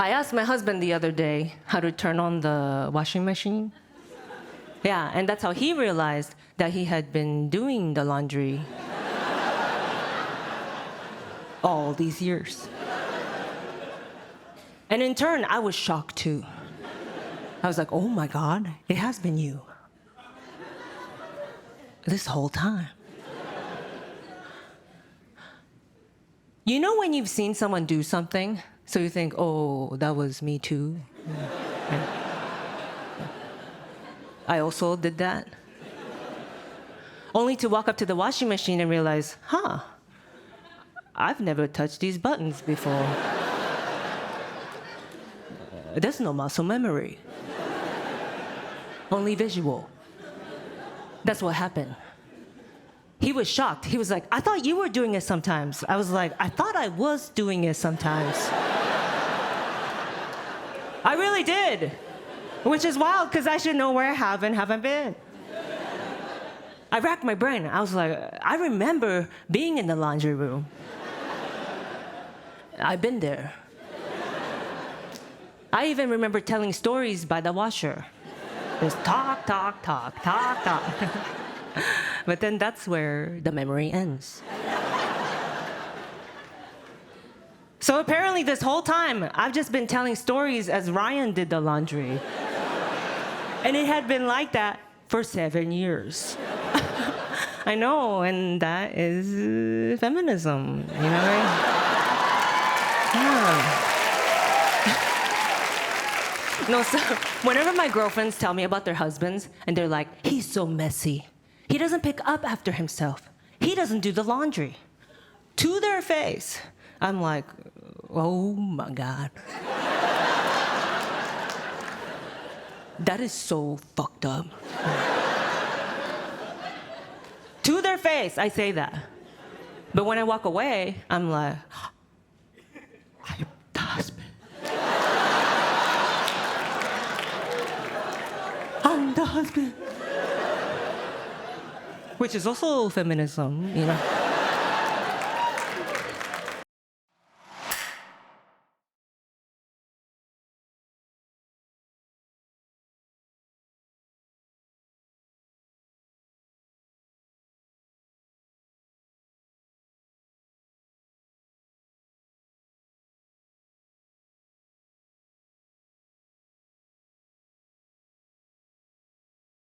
I asked my husband the other day how to turn on the washing machine. Yeah, and that's how he realized that he had been doing the laundry all these years. And in turn, I was shocked too. I was like, oh my God, it has been you. This whole time. You know when you've seen someone do something, so you think, oh, that was me too? Yeah. I also did that. Only to walk up to the washing machine and realize, I've never touched these buttons before. There's no muscle memory. Only visual. That's what happened. He was shocked. He was like, I thought you were doing it sometimes. I was like, I thought I was doing it sometimes. I really did. Which is wild, because I should know where I have and haven't been. I racked my brain. I was like, I remember being in the laundry room. I've been there. I even remember telling stories by the washer. Just talk, talk, talk, talk, talk. But then that's where the memory ends. So apparently this whole time, I've just been telling stories as Ryan did the laundry. And it had been like that for 7 years. I know, and that is feminism, you know, right? Yeah. No, so whenever my girlfriends tell me about their husbands, and they're like, he's so messy. He doesn't pick up after himself. He doesn't do the laundry. To their face, I'm like, oh my God. That is so fucked up. To their face, I say that. But when I walk away, I'm like, I'm the husband. I'm the husband. Which is also feminism, you know.